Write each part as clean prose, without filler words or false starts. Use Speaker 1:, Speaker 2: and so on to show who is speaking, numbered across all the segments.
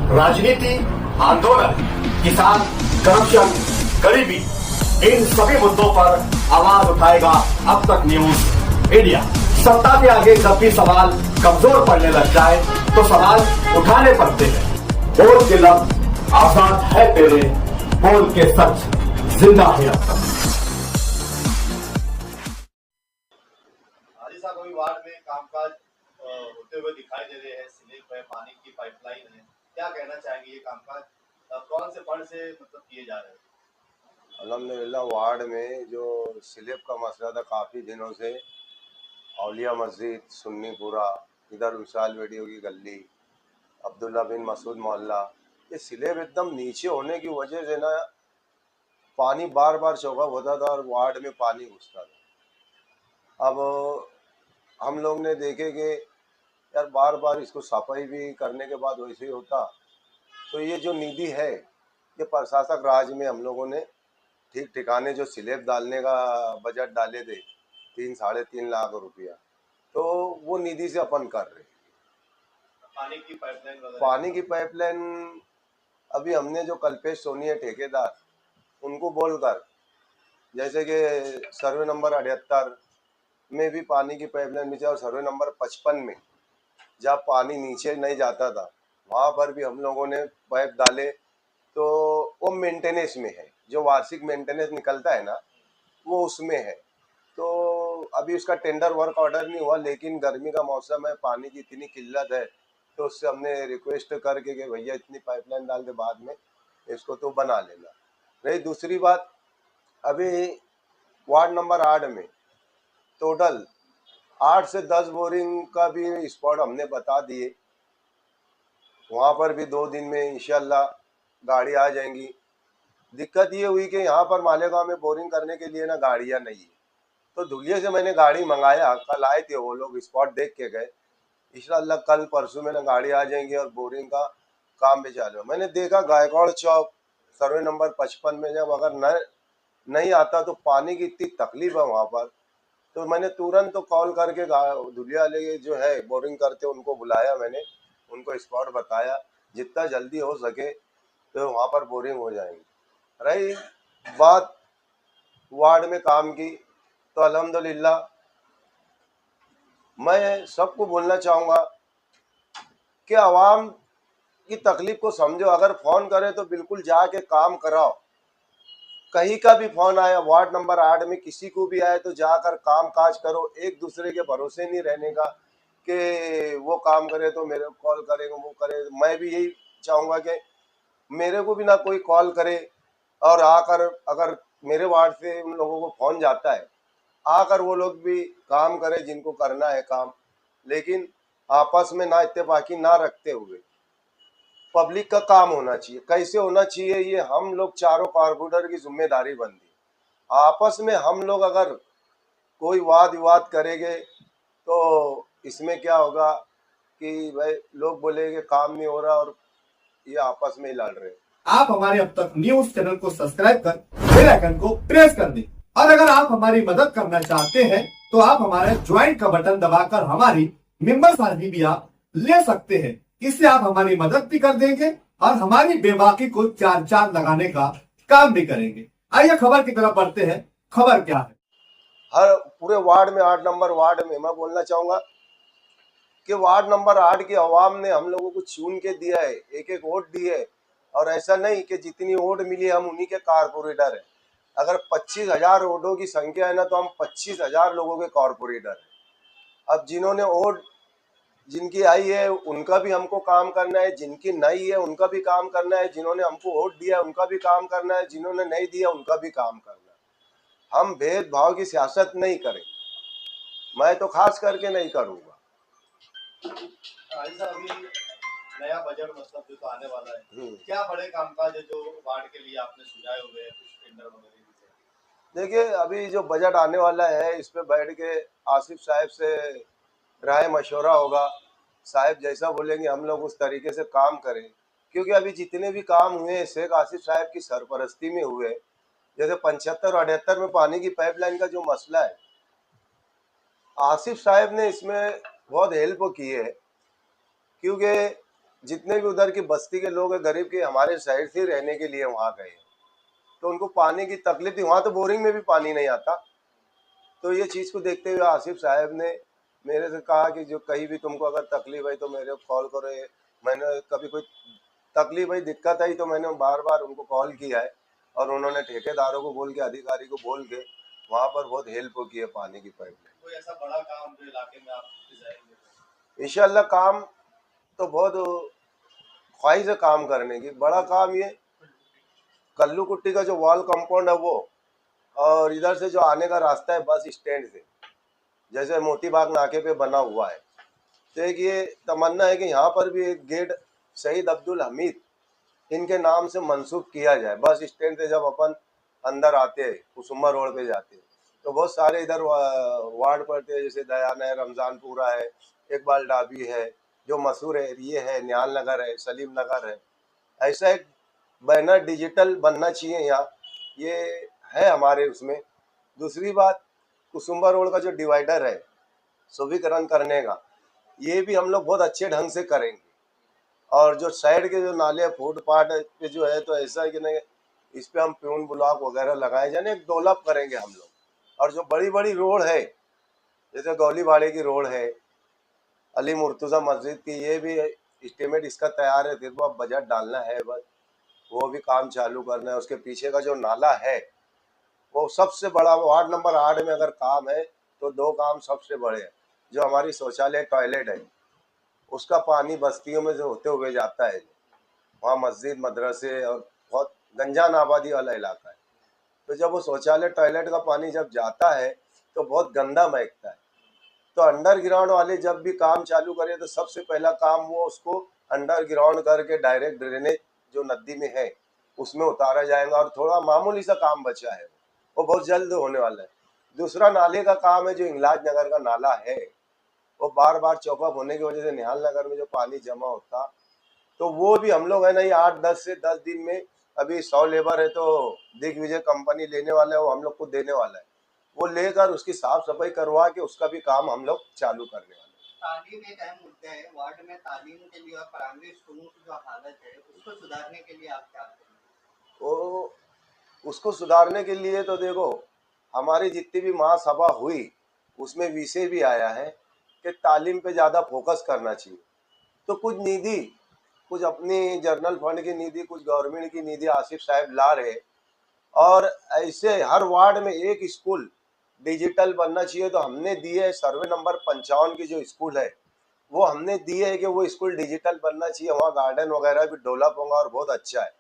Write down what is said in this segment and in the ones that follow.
Speaker 1: राजनीति, आंदोलन, किसान, करप्शन, गरीबी, इन सभी मुद्दों पर आवाज उठाएगा अब तक न्यूज इंडिया। सत्ता के आगे जब भी सवाल कमजोर पड़ने लग जाए तो सवाल उठाने पड़ते हैं। बोल के लफ्ज आजाद है तेरे, बोल के सच जिंदा है अब तक।
Speaker 2: हाजी साहब, अभी वार्ड में कामकाज होते हुए दिखाई दे रहे हैं। स्लिप है, पानी की पाइपलाइन है, क्या कहना चाहेंगे? ये कामकाज कौन से फंड से किए जा रहे हैं?
Speaker 3: अल्हम्दुलिल्लाह वार्ड में जो स्लिप का मसला था काफ़ी दिनों से, औलिया मस्जिद, सुन्नीपुरा, इधर विशाल वीडियो की गली, अब्दुल्ला बिन मसूद मोहल्ला, ये स्लिप एकदम नीचे होने की वजह से ना पानी बार बार चौका होता था और वार्ड में पानी घुसता था। अब हम लोग ने देखे कि यार बार बार इसको सफाई भी करने के बाद वैसे ही होता, तो ये जो निधि है ये प्रशासक राज में हम लोगों ने ठीक ठिकाने जो स्लैब डालने का बजट डाले थे 3-3.5 लाख रुपया, तो वो निधि से अपन कर रहे हैं। पानी की पाइपलाइन अभी हमने जो कल्पेश सोनी है ठेकेदार, उनको बोलकर, जैसे कि सर्वे नंबर 78 में भी पानी की पाइपलाइन बिछा और सर्वे नंबर 55 में जहाँ पानी नीचे नहीं जाता था वहाँ पर भी हम लोगों ने पाइप डाले, तो वो मेंटेनेंस में है। जो वार्षिक मेंटेनेंस निकलता है ना, वो उसमें है। तो अभी उसका टेंडर वर्क ऑर्डर नहीं हुआ, लेकिन गर्मी का मौसम है, पानी की इतनी किल्लत है, तो उससे हमने रिक्वेस्ट करके कि भैया इतनी पाइपलाइन डाल दे, बाद में इसको तो बना लेना। रही दूसरी बात, अभी वार्ड नंबर 8 में टोटल 8 से 10 बोरिंग का भी स्पॉट हमने बता दिए। वहाँ पर भी 2 दिन में इंशाल्लाह गाड़ी आ जाएंगी। दिक्कत ये हुई कि यहाँ पर मालेगांव में बोरिंग करने के लिए ना गाड़ियाँ नहीं है, तो धुलिया से मैंने गाड़ी मंगाया, कल आए थे वो लोग, स्पॉट देख के गए। इंशाल्लाह कल परसों में ना गाड़ी आ जाएंगी और बोरिंग का काम भी चालू है। मैंने देखा गायकवाड़ चौक सर्वे नंबर 55 में जब अगर नहीं आता तो पानी की इतनी तकलीफ है वहाँ पर, तो मैंने तुरंत तो कॉल करके धुलिया वाले जो है बोरिंग करते उनको बुलाया, मैंने उनको स्पॉट बताया, जितना जल्दी हो सके तो वहाँ पर बोरिंग हो जाएंगी। रही बात वार्ड में काम की, तो अल्हम्दुलिल्लाह मैं सबको बोलना चाहूँगा कि आवाम की तकलीफ को समझो। अगर फ़ोन करे तो बिल्कुल जाके काम कराओ। कहीं का भी फ़ोन आया, वार्ड नंबर 8 में किसी को भी आए, तो जाकर काम काज करो। एक दूसरे के भरोसे नहीं रहने का कि वो काम करे तो मेरे को कॉल करेगा, वो करे। मैं भी यही चाहूँगा कि मेरे को भी ना कोई कॉल करे, और आकर अगर मेरे वार्ड से उन लोगों को फ़ोन जाता है, आकर वो लोग भी काम करें जिनको करना है काम, लेकिन आपस में ना इत्तेफाकी ना रखते हुए पब्लिक का काम होना चाहिए। कैसे होना चाहिए, ये हम लोग चारों कारपोरेटर की जिम्मेदारी बनती है। आपस में हम लोग अगर कोई वाद विवाद करेंगे तो इसमें क्या होगा कि भाई लोग बोलेंगे काम नहीं हो रहा और ये आपस में ही लड़ रहे हैं।
Speaker 1: आप हमारे अब तक न्यूज चैनल को सब्सक्राइब कर बेल आइकन को प्रेस कर दें, और अगर आप हमारी मदद करना चाहते हैं तो आप हमारे ज्वाइन का बटन दबाकर हमारी मेंबर्स आईडी भी आप ले सकते हैं। इससे आप हमारी मदद भी कर देंगे और हमारी बेबाकी को चार चांद लगाने का काम भी करेंगे। आइए खबर की तरफ बढ़ते हैं। खबर क्या है?
Speaker 3: हर पूरे वार्ड में 8 नंबर वार्ड में मैं बोलना चाहूँगा कि वार्ड नंबर 8 की आवाम ने हम लोगों को चुन के दिया है, एक एक वोट दी है, और ऐसा नहीं कि जितनी वोट मिली हम उन्हीं के कारपोरेटर हैं। अगर 25,000 वोटों की संख्या है ना, तो हम 25,000 लोगों के कारपोरेटर हैं। अब जिन्होंने वोट जिनकी आई है उनका भी हमको काम करना है, जिनकी नहीं है उनका भी काम करना है, जिन्होंने हमको वोट दिया उनका भी काम करना है, जिन्होंने नहीं दिया उनका भी काम करना है। हम भेदभाव की सियासत नहीं करेंगे, मैं तो खास करके नहीं करूँगा।
Speaker 2: अभी नया बजट जो तो आने वाला है, क्या बड़े कामकाज है जो वार्ड के लिए आपने सुझाए हुए हैं? कुछ टेंडर वगैरह?
Speaker 3: देखिए, अभी जो बजट आने वाला है इस पे बैठ के आसिफ साहब से राय मशवरा होगा। साहब जैसा बोलेंगे हम लोग उस तरीके से काम करें, क्योंकि अभी जितने भी काम हुए शेख आसिफ साहब की सरपरस्ती में हुए। जैसे 75 और 78 में पानी की पाइपलाइन का जो मसला है, आसिफ साहब ने इसमें बहुत हेल्प की है, क्योंकि जितने भी उधर की बस्ती के लोग हैं गरीब के, हमारे साइड से रहने के लिए वहाँ गए, तो उनको पानी की तकलीफ थी। वहाँ तो बोरिंग में भी पानी नहीं आता। तो ये चीज़ को देखते हुए आसिफ साहब ने मेरे से कहा कि जो कहीं भी तुमको अगर तकलीफ है तो मेरे को कॉल करो। मैंने कभी कोई तकलीफ है, दिक्कत आई तो मैंने बार बार उनको कॉल किया है, और उन्होंने ठेकेदारों को बोल के, अधिकारी को बोल के वहाँ पर बहुत हेल्प की है पानी की पाइपलाइन।
Speaker 2: कोई ऐसा बड़ा काम जो इलाके में आप डिजाइन में हो?
Speaker 3: इंशाल्लाह काम तो बहुत ख्वाहिश है काम करने की। बड़ा काम ये कल्लू कुट्टी का जो वॉल कंपाउंड है वो, और इधर से जो आने का रास्ता है बस स्टैंड से, जैसे मोती बाग नाके पे बना हुआ है, तो एक ये तमन्ना है कि यहाँ पर भी एक गेट शहीद अब्दुल हमीद इनके नाम से मंसूब किया जाए। बस स्टैंड से जब अपन अंदर आते हैं, कुसुम्बा रोड पे जाते हैं, तो बहुत सारे इधर वार्ड पड़ते हैं, जैसे दयान है, रमजानपुरा है, इकबाल डाबी है, जो मशहूर एरिए है, न्याल नगर है, सलीम नगर है। ऐसा एक बैनर डिजिटल बनना चाहिए यहाँ, ये है हमारे उसमें। दूसरी बात, कुसुम्बा रोड का जो डिवाइडर है सुविकरण करने का, ये भी हम लोग बहुत अच्छे ढंग से करेंगे। और जो साइड के जो नाले फुटपाथ पे जो है, तो ऐसा है कि नहीं, इस पे हम प्यून ब्लॉक वगैरह लगाए जाने, एक डेवलप करेंगे हम लोग। और जो बड़ी बड़ी रोड है, जैसे गौलीवाड़े की रोड है, अली मुर्तुजा मस्जिद की, ये भी एस्टिमेट इसका तैयार है, सिर्फ अब बजट डालना है बस, वो भी काम चालू करना है। उसके पीछे का जो नाला है वो सबसे बड़ा, वार्ड नंबर 8 में अगर काम है तो दो काम सबसे बड़े हैं। जो हमारी शौचालय टॉयलेट है, उसका पानी बस्तियों में जो होते हुए जाता है, वहाँ मस्जिद मदरसे और बहुत गंजान आबादी वाला इलाका है, तो जब वो शौचालय टॉयलेट का पानी जब जाता है तो बहुत गंदा महकता है। तो अंडरग्राउंड वाले जब भी काम चालू करें तो सबसे पहला काम वो उसको अंडरग्राउंड करके डायरेक्ट ड्रेनेज जो नदी में है उसमें उतारा जाएगा, और थोड़ा मामूली सा काम बचा है वो बहुत जल्द होने वाला है। दूसरा नाले का काम है, जो इंगलाज नगर का नाला है, वो बार बार चौकअप होने की वजह से निहाल नगर में जो पानी जमा होता, तो वो भी हम लोग है ना, ये 8-10 से 10 दिन में, अभी 100 लेबर है तो दिग्विजय कंपनी लेने वाला है, वो हम लोग को देने वाला है, वो लेकर उसकी साफ सफाई करवा के उसका भी काम हम लोग चालू करने वाले हैं।
Speaker 4: तालीम एक अहम मुद्दा है वार्ड में। तालीम के लिए और प्राइमरी स्कूलों की जो हालत है उसको सुधारने के लिए आप क्या करेंगे?
Speaker 3: तो उसको सुधारने के लिए तो देखो, हमारी जितनी भी महासभा हुई उसमें विषय भी आया है कि तालीम पे ज़्यादा फोकस करना चाहिए। तो कुछ निधि, कुछ अपनी जर्नल फंड की निधि, कुछ गवर्नमेंट की निधि आसिफ साहब ला रहे, और ऐसे हर वार्ड में एक स्कूल डिजिटल बनना चाहिए। तो हमने दिए है सर्वे नंबर 55 की जो स्कूल है, वो हमने दिए है कि वो स्कूल डिजिटल बनना चाहिए, वहाँ गार्डन वगैरह भी डेवलप होगा और बहुत अच्छा है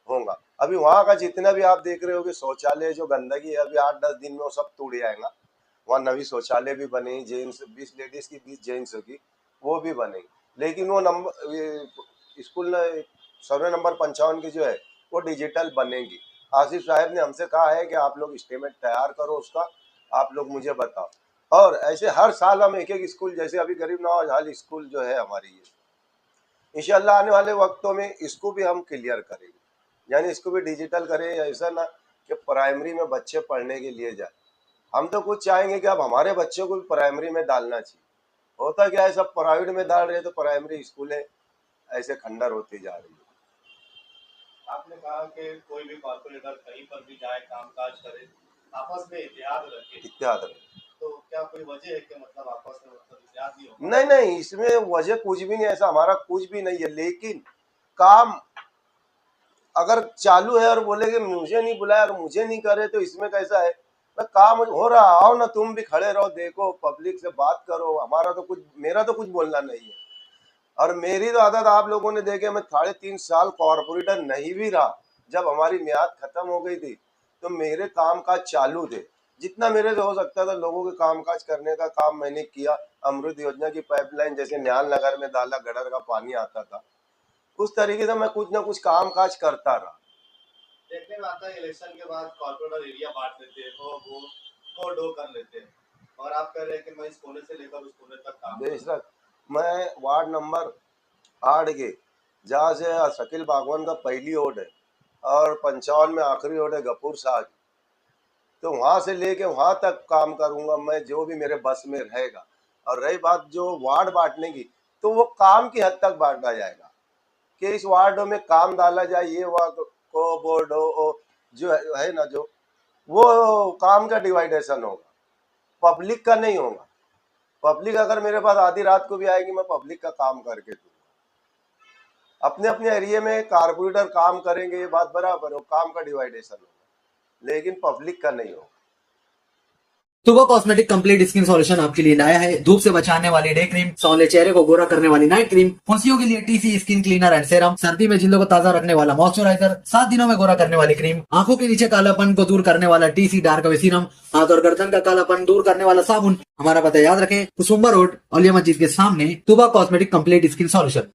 Speaker 3: होगा। अभी वहाँ का जितना भी आप देख रहे हो कि शौचालय जो गंदगी है, अभी 8-10 दिन में वो सब टूट जाएगा। वहाँ नवी शौचालय भी बनेगी, जेंट्स 20 लेडीज की 20 जेंट्स की, वो भी बनेगी। लेकिन वो नंबर स्कूल सर्वे नंबर 55 की जो है वो डिजिटल बनेगी। आसिफ साहब ने हमसे कहा है कि आप लोग एस्टीमेट तैयार करो उसका, आप लोग मुझे बताओ। और ऐसे हर साल हम एक एक स्कूल, जैसे अभी गरीब नवाज हाल स्कूल जो है हमारी, ये इंशाल्लाह आने वाले वक्तों में इसको भी हम क्लियर करेंगे, यानी इसको भी डिजिटल करें। ऐसा ना कि प्राइमरी में बच्चे पढ़ने के लिए जाए, हम तो कुछ चाहेंगे कि अब हमारे बच्चों को भी प्राइमरी में डालना चाहिए। होता क्या है, सब प्राइवेट में डाल रहे हैं तो प्राइमरी स्कूलें ऐसे खंडर होती जा रही है।
Speaker 2: आपने कहा कि कोई भी कॉर्पोरेटर कहीं पर भी जाए कामकाज करे, आपस में इत्तेहाद रखे,
Speaker 3: इत्तेहाद रहे।
Speaker 2: तो क्या कोई वजह है कि मतलब आपस में मतलब इत्तेहाद नहीं होगा?
Speaker 3: नहीं नहीं, इसमें वजह कुछ भी नहीं, ऐसा हमारा कुछ भी नहीं है। लेकिन काम अगर चालू है और बोले कि मुझे नहीं बुलाया और मुझे नहीं करे, तो इसमें कैसा है, मैं काम हो रहा, आओ ना तुम भी खड़े रहो, देखो पब्लिक से बात करो, हमारा तो कुछ, मेरा तो कुछ बोलना नहीं है। और मेरी तो आदत आप लोगों ने देखे, मैं 3.5 साल कॉर्पोरेटर नहीं भी रहा, जब हमारी मियाद खत्म हो गई थी तो मेरे काम काज चालू थे, जितना मेरे से हो सकता था लोगों के काम काज करने का काम मैंने किया। अमृत योजना की पाइपलाइन, जैसे न्याल नगर में दाला गडर का पानी आता था, उस तरीके से मैं कुछ ना कुछ काम काज करता रहा।
Speaker 2: देखने में आता है इलेक्शन के बाद कॉर्पोरेटर एरिया बांट लेते हैं और वो डो कर लेते हैं, और आप कह रहे हैं कि मैं इस कोने से लेकर उस कोने तक काम करूं।
Speaker 3: बेशक मैं वार्ड नंबर 8 के, जहाँ से शकील बागवान का पहली ओट है और 55 में आखिरी ओट है गफूर शाह की, तो वहाँ से लेके वहाँ तक काम करूँगा मैं, जो भी मेरे बस में रहेगा। और रही बात जो वार्ड बांटने की, तो वो काम की हद तक बांटा जाएगा, कि इस वार्ड में काम डाला जाए, ये वार्ड को बोर्ड हो जो है ना, जो वो काम का डिवाइडेशन होगा, पब्लिक का नहीं होगा। पब्लिक अगर मेरे पास आधी रात को भी आएगी, मैं पब्लिक का काम करके दूंगा। अपने अपने एरिया में कारपोरेटर काम करेंगे, ये बात बराबर हो, काम का डिवाइडेशन होगा, लेकिन पब्लिक का नहीं होगा।
Speaker 5: तुबा कॉस्मेटिक कंप्लीट स्किन सॉल्यूशन आपके लिए लाया है धूप से बचाने वाली डे क्रीम, सौंदर्य चेहरे को गोरा करने वाली नाइट क्रीम, फुंसियों के लिए TC skin cleaner and serum, सर्दी में जिल्दों को ताजा रखने वाला मॉइस्चराइजर, 7 दिनों में गोरा करने वाली क्रीम, आंखों के नीचे कालापन को दूर करने वाला टीसी डार्क वे सीरम, हाथ और गर्दन का कालापन दूर करने वाला साबुन। हमारा पता याद रखें, कुसुम्बा रोड, औलिया मस्जिद के सामने, तुबा कॉस्मेटिक कंप्लीट स्किन सॉल्यूशन।